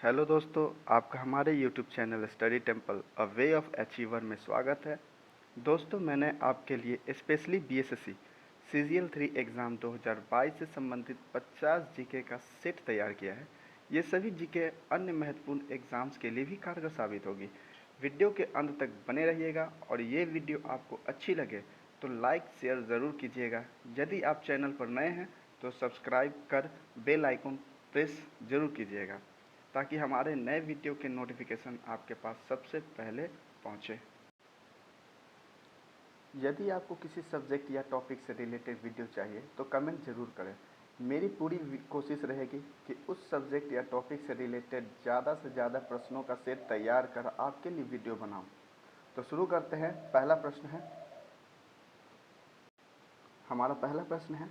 Hello दोस्तों, आपका हमारे YouTube channel study temple a way of achiever में स्वागत है। दोस्तों, मैंने आपके लिए स्पेशली बीएसएससी सीजीएल 3 एग्ज़ाम 2022 से संबंधित 50 जीके का सेट तैयार किया है। ये सभी जीके अन्य महत्वपूर्ण एग्ज़ाम्स के लिए भी कारगर साबित होगी। वीडियो के अंत तक बने रहिएगा और ये वीडियो आपको अच्छी लगे तो लाइक शेयर ज़रूर कीजिएगा। यदि आप चैनल पर नए हैं तो सब्सक्राइब कर बेल आइकन प्रेस ज़रूर कीजिएगा ताकि हमारे नए वीडियो के नोटिफिकेशन आपके पास सबसे पहले पहुंचे। यदि आपको किसी सब्जेक्ट या टॉपिक से रिलेटेड वीडियो चाहिए तो कमेंट ज़रूर करें। मेरी पूरी कोशिश रहेगी कि उस सब्जेक्ट या टॉपिक से रिलेटेड ज़्यादा से ज़्यादा प्रश्नों का सेट तैयार कर आपके लिए वीडियो बनाऊं। तो शुरू करते हैं। पहला प्रश्न है, हमारा पहला प्रश्न है,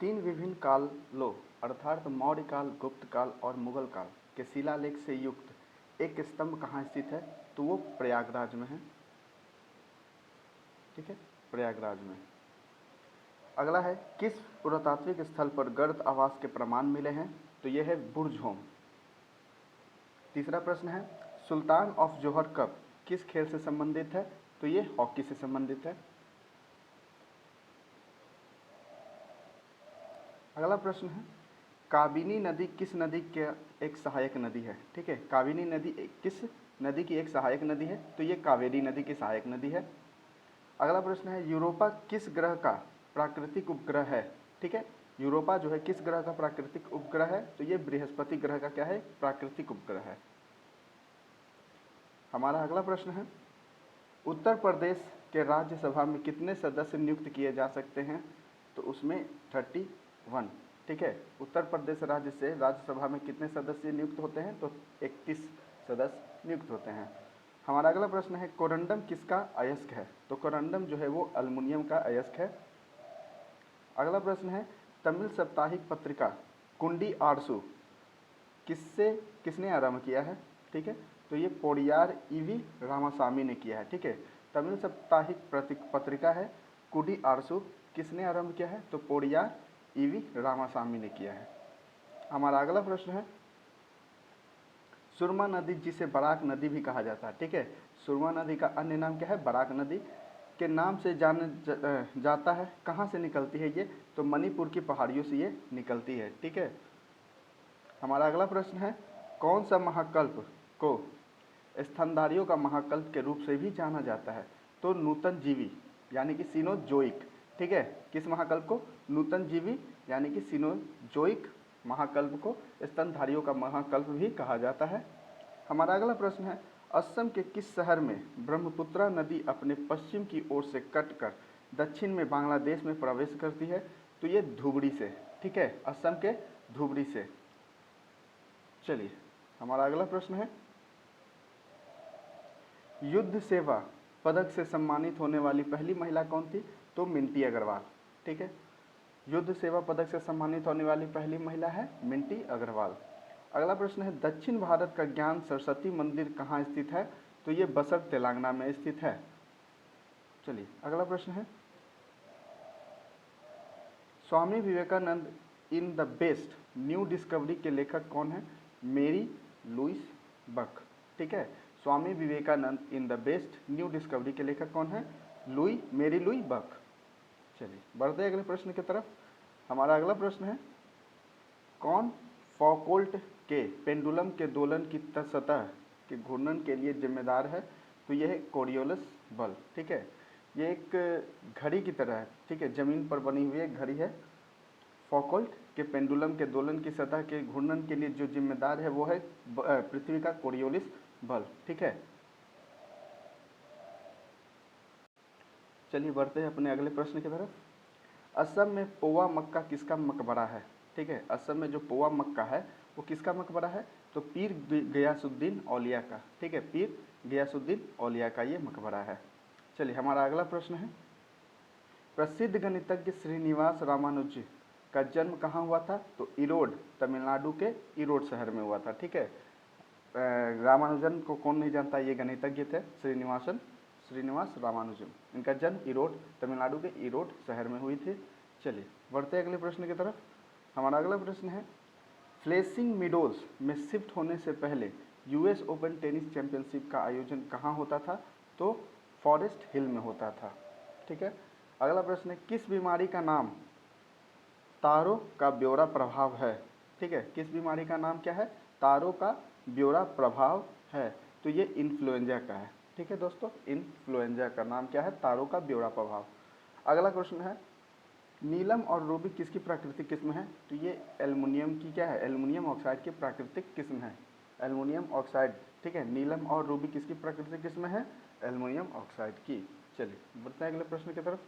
3 विभिन्न कालों अर्थात मौर्य काल, गुप्त काल और मुगल काल के शिलालेख से युक्त एक स्तंभ कहाँ स्थित है? तो वो प्रयागराज में है। ठीक है, प्रयागराज में। अगला है, किस पुरातात्विक स्थल पर गर्द आवास के प्रमाण मिले हैं? तो यह है बुर्ज होम। तीसरा प्रश्न है, सुल्तान ऑफ जोहर कप किस खेल से संबंधित है? तो ये हॉकी से संबंधित है। अगला प्रश्न है, काबिनी नदी किस नदी के एक सहायक नदी है? ठीक है, काबिनी नदी किस नदी की एक सहायक नदी है? तो ये कावेरी नदी की सहायक नदी है। अगला प्रश्न है, यूरोपा किस ग्रह का प्राकृतिक उपग्रह है? ठीक है, यूरोपा जो है किस ग्रह का प्राकृतिक उपग्रह है? तो ये बृहस्पति ग्रह का क्या है? प्राकृतिक उपग्रह है। हमारा अगला प्रश्न है, उत्तर प्रदेश के राज्यसभा में कितने सदस्य नियुक्त किए जा सकते हैं? तो उसमें 31। ठीक है, उत्तर प्रदेश राज्य से राज्यसभा में कितने सदस्य नियुक्त होते हैं? तो 31 सदस्य नियुक्त होते हैं। हमारा अगला प्रश्न है, कोरंडम किसका अयस्क है? तो कोरंडम जो है वो अल्मुनियम का अयस्क है। अगला प्रश्न है, तमिल साप्ताहिक पत्रिका कुंडी आरसू किसने आरंभ किया है? ठीक है, तो ये पोडियार ईवी रामासामी ने किया है। ठीक है, तमिल साप्ताहिक पत्रिका है कुडी आरसू, किसने आरंभ किया है? तो पोडियार ईवी रामासामी ने किया है। हमारा अगला प्रश्न है, सुरमा नदी जिसे बराक नदी भी कहा जाता है। ठीक है, सुरमा नदी का अन्य नाम क्या है? बराक नदी के नाम से जाता है। कहाँ से निकलती है ये? तो मणिपुर की पहाड़ियों से ये निकलती है। ठीक है, हमारा अगला प्रश्न है, कौन सा महाकल्प को स्तनधारियों का महाकल्प के रूप से भी जाना जाता है? तो नूतन जीवी यानी कि सिनोजोइक। ठीक है, किस महाकल्प को? नूतन जीवी यानी कि सिनोजोइक महाकल्प को स्तनधारियों का महाकल्प भी कहा जाता है। हमारा अगला प्रश्न है, असम के किस शहर में ब्रह्मपुत्रा नदी अपने पश्चिम की ओर से कटकर दक्षिण में बांग्लादेश में प्रवेश करती है? तो ये धुबरी से। ठीक है, असम के धुबरी से। चलिए, हमारा अगला प्रश्न है, युद्ध सेवा पदक से सम्मानित होने वाली पहली महिला कौन थी? तो मिंटी अग्रवाल। ठीक है, युद्ध सेवा पदक से सम्मानित होने वाली पहली महिला है मिंटी अग्रवाल। अगला प्रश्न है, दक्षिण भारत का ज्ञान सरस्वती मंदिर कहाँ स्थित है? तो ये बसर तेलंगाना में स्थित है। चलिए, अगला प्रश्न है, Swami Vivekananda in the best new discovery के लेखक कौन है? Mary Louis Buck. ठीक है, Swami Vivekananda in the best new discovery के लेखक कौन है? मेरी लुई बक। चलिए, बढ़ते अगले प्रश्न की तरफ। हमारा अगला प्रश्न है, कौन फौकॉल्ट के पेंडुलम के दोलन की सतह के घूर्णन के लिए जिम्मेदार है? तो यह है कोरियोलिस बल। ठीक है, ये एक घड़ी की तरह है। ठीक है, जमीन पर बनी हुई एक घड़ी है। फौकॉल्ट के पेंडुलम के दोलन की सतह के घूर्णन के लिए जो जिम्मेदार है वो है पृथ्वी का कोरियोलिस बल। ठीक है, चलिए बढ़ते हैं अपने अगले प्रश्न की तरफ। असम में पोवा मक्का किसका मकबरा है? ठीक है, असम में जो पोवा मक्का है वो किसका मकबरा है? तो पीर गयासुद्दीन औलिया का। ठीक है, पीर गयासुद्दीन औलिया का ये मकबरा है। चलिए, हमारा अगला प्रश्न है, प्रसिद्ध गणितज्ञ श्रीनिवास रामानुज का जन्म कहाँ हुआ था? तो इरोड, तमिलनाडु के इरोड शहर में हुआ था। ठीक है, रामानुजन को कौन नहीं जानता? ये गणितज्ञ थे श्रीनिवास रामानुजन। इनका जन्म इरोड, तमिलनाडु के इरोड शहर में हुई थी। चलिए, बढ़ते अगले प्रश्न की तरफ। हमारा अगला प्रश्न है, फ्लेशिंग मीडोज में शिफ्ट होने से पहले यूएस ओपन टेनिस चैंपियनशिप का आयोजन कहाँ होता था? तो फॉरेस्ट हिल में होता था। ठीक है। अगला प्रश्न है, किस बीमारी का नाम तारों का ब्योरा प्रभाव है? ठीक है, किस बीमारी का नाम क्या है? तारों का ब्योरा प्रभाव है। तो ये इन्फ्लुएंजा का है। ठीक है दोस्तों, इन्फ्लुएंजा का नाम क्या है? तारों का ब्योरा प्रभाव। अगला क्वेश्चन है, नीलम और रूबी किसकी प्राकृतिक किस्म है? तो ये एल्युमिनियम की क्या है? एल्युमिनियम ऑक्साइड की प्राकृतिक किस्म है, एल्युमिनियम ऑक्साइड। ठीक है, नीलम और रूबी किसकी प्राकृतिक किस्म है? एल्युमिनियम ऑक्साइड की। चलिए बढ़ते हैं अगले प्रश्न की तरफ।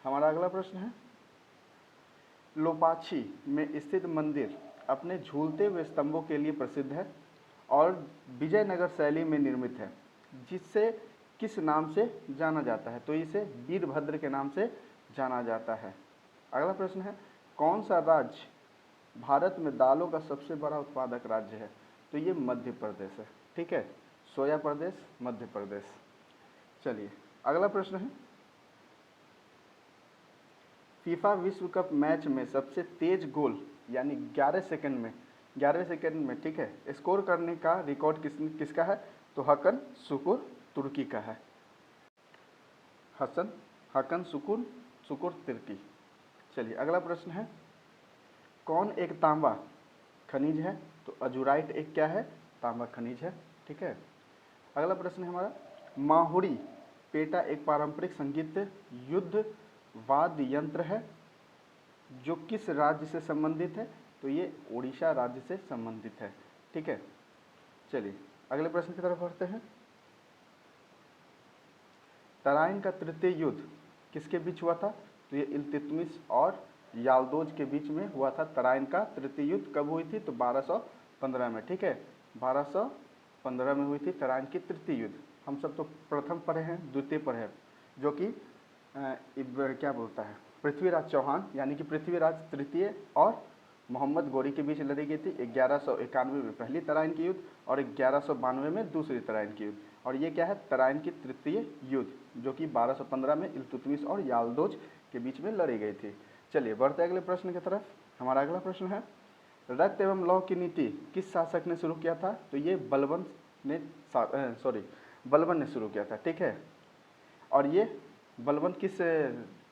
हमारा अगला प्रश्न है, लोपाछी में स्थित मंदिर अपने झूलते हुए स्तंभों के लिए प्रसिद्ध है और विजयनगर शैली में निर्मित है, जिससे किस नाम से जाना जाता है? तो इसे वीरभद्र के नाम से जाना जाता है। अगला प्रश्न है, कौन सा राज्य भारत में दालों का सबसे बड़ा उत्पादक राज्य है? तो ये मध्य प्रदेश है। ठीक है, सोया प्रदेश, मध्य प्रदेश। चलिए अगला प्रश्न है, फीफा विश्व कप मैच में सबसे तेज गोल यानी 11 सेकंड में ठीक है स्कोर करने का रिकॉर्ड किसका है? तो हकन शुकुर तुर्की का है। हकन शुकुर तुर्की। चलिए अगला प्रश्न है, कौन एक तांबा खनिज है? तो अजुराइट एक क्या है? तांबा खनिज है। ठीक है। अगला प्रश्न है हमारा, माहुरी पेटा एक पारंपरिक संगीत युद्ध वाद्य यंत्र है जो किस राज्य से संबंधित है? तो ये उड़ीसा राज्य से संबंधित है। ठीक है। चलिए अगले प्रश्न की तरफ बढ़ते हैं। तराइन का तृतीय युद्ध किसके बीच हुआ था? तो ये इल्तुतमिश और याल्दोज के बीच में हुआ था। तराइन का तृतीय युद्ध कब हुई थी? तो 1215 में। ठीक है, 1215 में हुई थी तराइन की तृतीय युद्ध। हम सब तो प्रथम पढ़े हैं, द्वितीय पढ़े हैं, जो कि क्या बोलता है, पृथ्वीराज चौहान यानी कि पृथ्वीराज तृतीय और मोहम्मद गोरी के बीच लड़ी गई थी। 1191 में पहली तराइन की युद्ध और 1192 में दूसरी तराइन की युद्ध। और ये क्या है? तराइन की तृतीय युद्ध, जो कि 1215 में इल्तुतमिश और याल्दोज के बीच में लड़ी गई थी। चलिए बढ़ते अगले प्रश्न की तरफ। हमारा अगला प्रश्न है, रक्त एवं लौह की नीति किस शासक ने शुरू किया था? तो ये बलबन ने शुरू किया था। ठीक है, और ये बलबन किस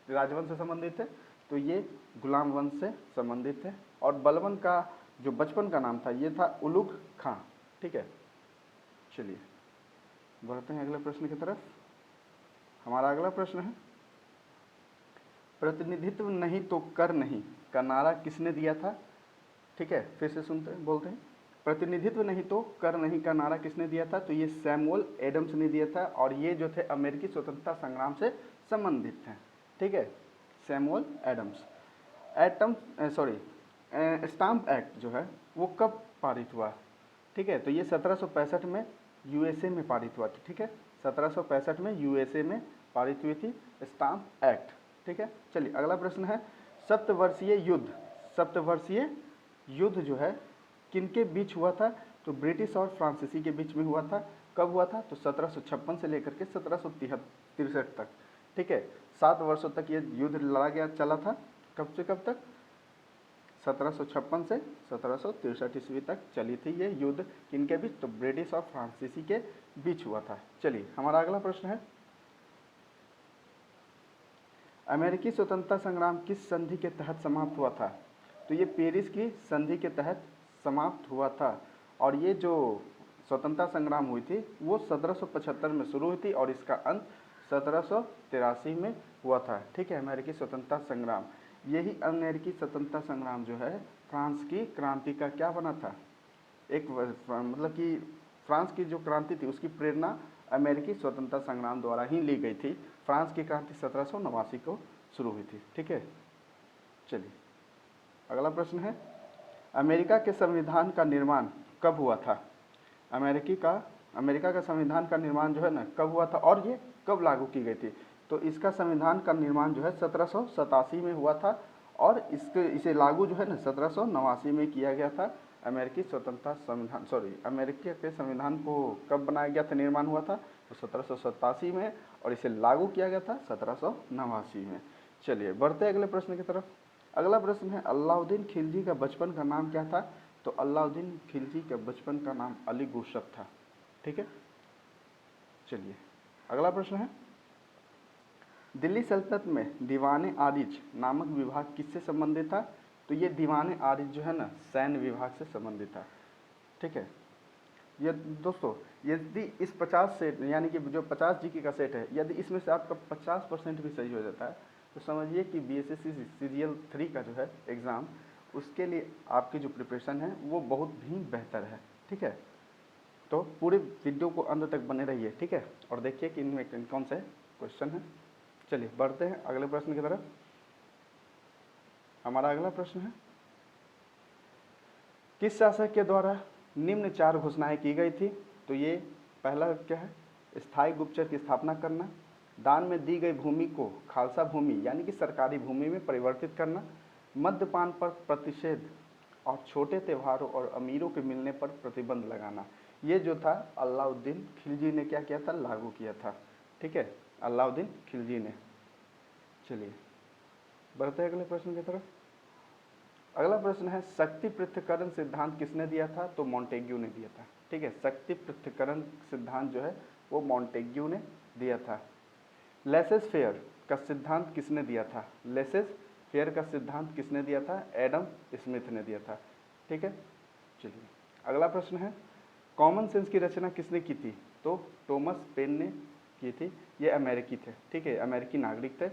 राजवंश से संबंधित है? तो ये गुलाम वंश से संबंधित है। और बलबन का जो बचपन का नाम था ये था उलुग खां। ठीक है। चलिए बढ़ते हैं अगले प्रश्न की तरफ। हमारा अगला प्रश्न है, प्रतिनिधित्व नहीं तो कर नहीं का नारा किसने दिया था? ठीक है, फिर से बोलते हैं, प्रतिनिधित्व नहीं तो कर नहीं का नारा किसने दिया था? तो ये सैमुअल एडम्स ने दिया था और ये जो थे अमेरिकी स्वतंत्रता संग्राम से संबंधित थे। ठीक है, सैमुअल एडम्स। स्टाम्प एक्ट जो है वो कब पारित हुआ? ठीक है, तो ये 1765 में यूएसए में पारित हुआ था। ठीक है, 1765 में यूएसए में पारित हुई थी स्टाम्प एक्ट। ठीक है। चलिए अगला प्रश्न है, सप्तवर्षीय युद्ध जो है किनके बीच हुआ था? तो ब्रिटिश और फ्रांसीसी के बीच में हुआ था। कब हुआ था? तो 1756 से लेकर के 1763 तक। ठीक है, 7 वर्षों तक ये युद्ध लड़ा गया, चला था। कब से कब तक? 1756 से 1763 ईस्वी तक चली थी ये युद्ध। किनके बीच? तो ब्रिटिश और फ्रांसीसी के बीच हुआ था। चलिए हमारा अगला प्रश्न है, अमेरिकी स्वतंत्रता संग्राम किस संधि के तहत समाप्त हुआ था? तो ये पेरिस की संधि के तहत समाप्त हुआ था। और ये जो स्वतंत्रता संग्राम हुई थी वो 1775 में शुरू हुई थी और इसका अंत 1783 में हुआ था। ठीक है, अमेरिकी स्वतंत्रता संग्राम। यही अमेरिकी स्वतंत्रता संग्राम जो है फ्रांस की क्रांति का क्या बना था? एक मतलब कि फ्रांस की जो क्रांति थी उसकी प्रेरणा अमेरिकी स्वतंत्रता संग्राम द्वारा ही ली गई थी। फ्रांस की क्रांति 1789 को शुरू हुई थी। ठीक है। चलिए अगला प्रश्न है, अमेरिका के संविधान का निर्माण कब हुआ था? अमेरिका का संविधान का निर्माण जो है ना कब हुआ था और ये कब लागू की गई थी? तो इसका संविधान का निर्माण जो है 1787 में हुआ था और इसे लागू जो है ना 1789 में किया गया था। अमेरिकी के संविधान को कब बनाया गया था, निर्माण हुआ था? तो 1787 में और इसे लागू किया गया था 1789 में। चलिए बढ़ते अगले प्रश्न की तरफ। अगला प्रश्न है, अलाउद्दीन खिलजी का बचपन का नाम क्या था? तो तो अलाउद्दीन खिलजी के बचपन का नाम अली गुरशप था। ठीक है, चलिए अगला प्रश्न है, दिल्ली सल्तनत में दीवाने आरिज नामक विभाग किससे संबंधित था? तो ये दीवाने आरिज जो है ना, सैन्य विभाग से संबंधित था। ठीक है, ये दोस्तों यदि इस 50 सेट यानी कि जो 50 जीके का सेट है, यदि इसमें से आपका 50% भी सही हो जाता है तो समझिए कि बीएसएससी सीरियल 3 का जो है एग्ज़ाम, उसके लिए आपकी जो प्रिपरेशन है वो बहुत भी बेहतर है। ठीक है, तो पूरे वीडियो को अंत तक बने रहिए। ठीक है, और देखिए कि इनमें कौन से क्वेश्चन है। चलिए बढ़ते हैं अगले प्रश्न की तरफ। हमारा अगला प्रश्न है, किस शासक के द्वारा निम्न 4 घोषणाएं की गई थी? तो ये पहला क्या है, स्थायी गुप्तचर की स्थापना करना, दान में दी गई भूमि को खालसा भूमि यानी कि सरकारी भूमि में परिवर्तित करना, मद्यपान पर प्रतिषेध और छोटे त्योहारों और अमीरों के मिलने पर प्रतिबंध लगाना। ये जो था अलाउद्दीन खिलजी ने क्या किया था, लागू किया था। ठीक है, अलाउद्दीन खिलजी ने। चलिए बढ़ते हैं अगले प्रश्न की तरफ। अगला प्रश्न है, शक्ति पृथक्करण सिद्धांत किसने दिया था? तो मॉन्टेग्यू ने दिया था। ठीक है, शक्ति पृथक्करण सिद्धांत जो है वो मॉन्टेग्यू ने दिया था। लेसेस फेयर का सिद्धांत किसने दिया था? लेसेस फेयर का सिद्धांत किसने दिया था? एडम स्मिथ ने दिया था। ठीक है, चलिए अगला प्रश्न है, कॉमन सेंस की रचना किसने की थी? तो टॉमस पेन ने की थी। ये अमेरिकी थे। ठीक है, अमेरिकी नागरिक थे।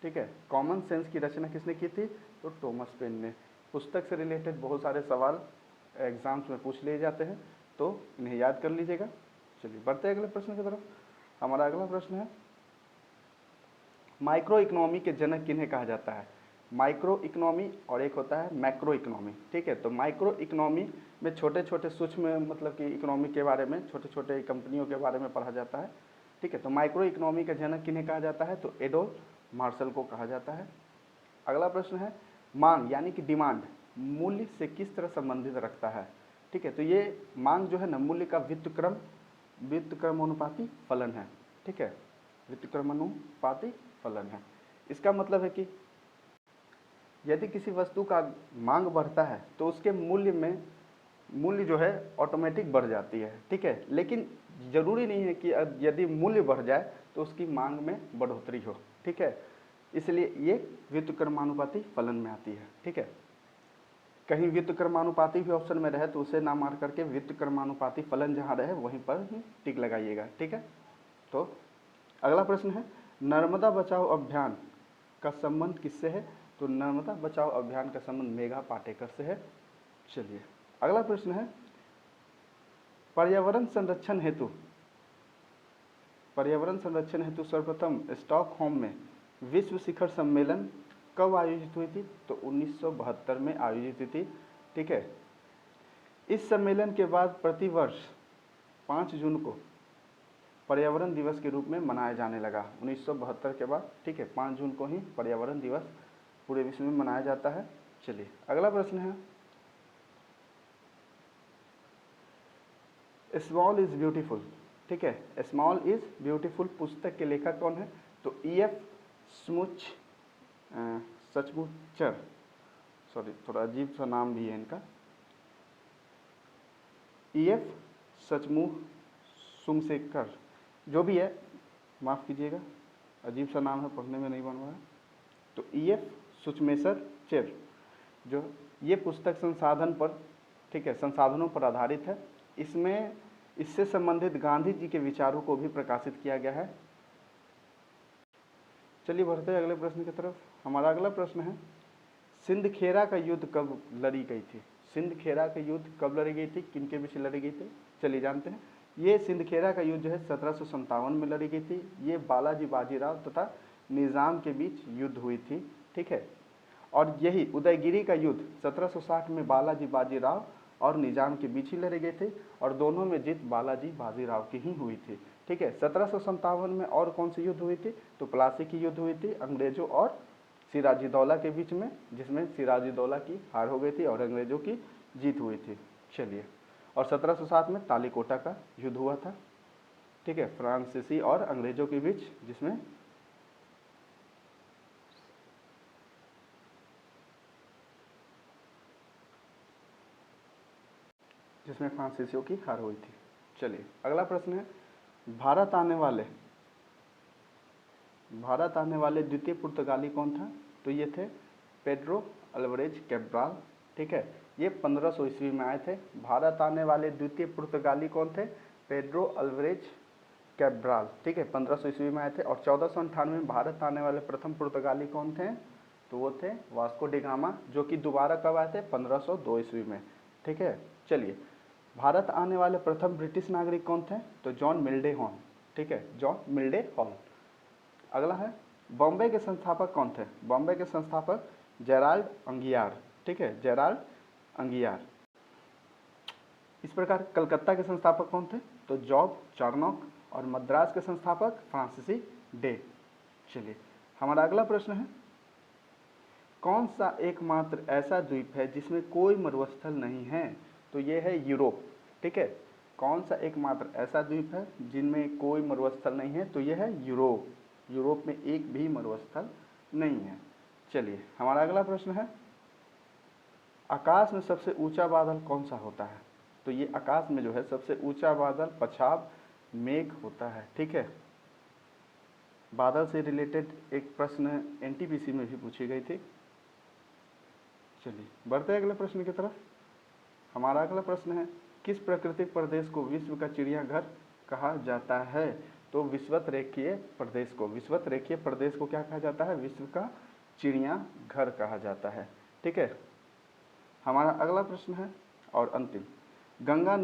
ठीक है, कॉमन सेंस की रचना किसने की थी? तो टॉमस पेन ने। पुस्तक से रिलेटेड बहुत सारे सवाल एग्जाम्स में पूछ लिए जाते हैं, तो इन्हें याद कर लीजिएगा। चलिए बढ़ते हैं अगले प्रश्न की तरफ। हमारा अगला प्रश्न है, माइक्रो इकोनॉमी के जनक किन्हें कहा जाता है? माइक्रो इकोनॉमी और एक होता है मैक्रो इकोनॉमी। ठीक है, तो माइक्रो इकोनॉमी में छोटे छोटे सूक्ष्म मतलब कि इकोनॉमी के बारे में, छोटे छोटे कंपनियों के बारे में पढ़ा जाता है। ठीक है, तो माइक्रो इकोनॉमी का जनक किन्हें कहा जाता है? तो एडोल्फ मार्शल को कहा जाता है। अगला प्रश्न है, मांग यानी कि डिमांड मूल्य से किस तरह संबंधित रखता है? ठीक है, तो ये मांग जो है ना, मूल्य का व्युत्क्रमानुपाती फलन है। ठीक है, व्युत्क्रमानुपाती फलन है। इसका मतलब है कि यदि किसी वस्तु का मांग बढ़ता है तो उसके मूल्य जो है ऑटोमेटिक बढ़ जाती है। ठीक है, लेकिन जरूरी नहीं है कि यदि मूल्य बढ़ जाए तो उसकी मांग में बढ़ोतरी हो। ठीक है, इसलिए ये व्युत्क्रमानुपाती फलन में आती है। ठीक है, कहीं व्युत्क्रमानुपाती भी ऑप्शन में रहे तो उसे ना मार करके व्युत्क्रमानुपाती फलन जहाँ रहे वहीं पर ही टिक लगाइएगा। ठीक है, तो अगला प्रश्न है, नर्मदा बचाओ अभियान का संबंध किससे है? तो नर्मदा बचाओ अभियान का संबंध मेघा पाटेकर से है। चलिए अगला प्रश्न है, पर्यावरण संरक्षण हेतु सर्वप्रथम स्टॉकहोम में विश्व शिखर सम्मेलन कब आयोजित हुई थी? तो 1972 में आयोजित हुई थी। ठीक है, इस सम्मेलन के बाद प्रतिवर्ष 5 जून को पर्यावरण दिवस के रूप में मनाया जाने लगा। 1972 के बाद। ठीक है, 5 जून को ही पर्यावरण दिवस पूरे विश्व में मनाया जाता है। चलिए अगला प्रश्न है, स्मॉल इज ब्यूटीफुल। ठीक है, स्मॉल इज ब्यूटीफुल पुस्तक के लेखक कौन है? तो E.F. सचमुचर, सॉरी थोड़ा अजीब सा नाम भी है इनका, E.F. सचमुचर, जो भी है माफ़ कीजिएगा, अजीब सा नाम है, पढ़ने में नहीं बन रहा है। तो E.F. सचमुचर जो ये पुस्तक संसाधन पर, ठीक है, संसाधनों पर आधारित है। इसमें इससे संबंधित गांधी जी के विचारों को भी प्रकाशित किया गया है। चलिए बढ़ते हैं अगले प्रश्न की तरफ। हमारा अगला प्रश्न है, सिंदखेरा का युद्ध कब लड़ी गई थी? सिंदखेरा का युद्ध कब लड़ी गई थी, किनके बीच लड़ी गई थी? चलिए जानते हैं। ये सिंदखेरा का युद्ध जो है 1757 में लड़ी गई थी। ये बालाजी बाजीराव तथा निज़ाम के बीच युद्ध हुई थी। ठीक है, और यही उदयगिरी का युद्ध 1760 में बालाजी बाजीराव और निज़ाम के बीच ही लड़े गए थे, और दोनों में जीत बालाजी बाजीराव की ही हुई थी। ठीक है, 1757 में और कौन सी युद्ध हुई थी? तो प्लासी की युद्ध हुई थी अंग्रेजों और सिराजुद्दौला के बीच में, जिसमें सिराजुद्दौला की हार हो गई थी और अंग्रेजों की जीत हुई थी। चलिए, और 1707 में तालीकोटा का युद्ध हुआ था। ठीक है, फ्रांसीसी और अंग्रेजों के बीच, जिसमें जिसमें फ्रांसीसियों की हार हुई थी। चलिए अगला प्रश्न है, भारत आने वाले द्वितीय पुर्तगाली कौन था? तो ये थे पेड्रो अल्वारेज कैब्राल। ठीक है, ये 1500 ईस्वी में आए थे। भारत आने वाले द्वितीय पुर्तगाली कौन थे? Pedro Alvarez Cabral. ठीक है, 1500 ईस्वी में आए थे। और 1498 में भारत आने वाले प्रथम पुर्तगाली कौन थे? तो वो थे वास्को डी गामा, जो कि दोबारा कब आए थे? 1502 ईस्वी में। ठीक है, चलिए भारत आने वाले प्रथम ब्रिटिश नागरिक कौन थे? तो जॉन मिल्डे हॉर्न। ठीक है, जॉन मिल्डे हॉर्न। अगला है, बॉम्बे के संस्थापक कौन थे? बॉम्बे के संस्थापक जेराल्ड अंगियार। ठीक है, जेराल्ड अंगियार। इस प्रकार कलकत्ता के संस्थापक कौन थे? तो जॉब चार्नोक। और मद्रास के संस्थापक फ्रांसीसी डे। चलिए हमारा अगला प्रश्न है, कौन सा एकमात्र ऐसा द्वीप है जिसमें कोई मरुस्थल नहीं है? तो ये है यूरोप। ठीक है, कौन सा एकमात्र ऐसा द्वीप है जिनमें कोई मरुस्थल नहीं है? तो ये है यूरोप। यूरोप में एक भी मरुस्थल नहीं है। चलिए हमारा अगला प्रश्न है, आकाश में सबसे ऊंचा बादल कौन सा होता है? तो ये आकाश में जो है सबसे ऊंचा बादल पछाब मेघ होता है। ठीक है, बादल से रिलेटेड एक प्रश्न एनटीपीसी में भी पूछी गई थी। चलिए बढ़ते हैं अगले प्रश्न की तरफ। हमारा अगला प्रश्न है, किस प्राकृतिक प्रदेश को विश्व का चिड़ियाघर कहा जाता है? तो विषुवत-रेखीय प्रदेश को क्या कहा जाता है? विश्व का चिड़ियाघर कहा जाता है। ठीक है, हमारा अगला प्रश्न है और अंतिम, गंगा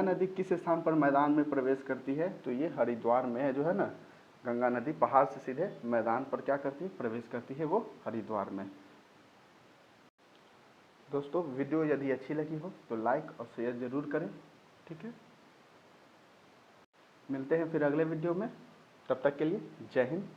नदी किस स्थान पर मैदान में प्रवेश करती है? तो ये हरिद्वार में है, जो है ना, गंगा नदी पहाड़ से सीधे मैदान पर क्या करती है? प्रवेश करती है, वो हरिद्वार में। दोस्तों वीडियो यदि अच्छी लगी हो तो लाइक और शेयर जरूर करें। ठीक है, मिलते हैं फिर अगले वीडियो में, तब तक के लिए जय हिंद।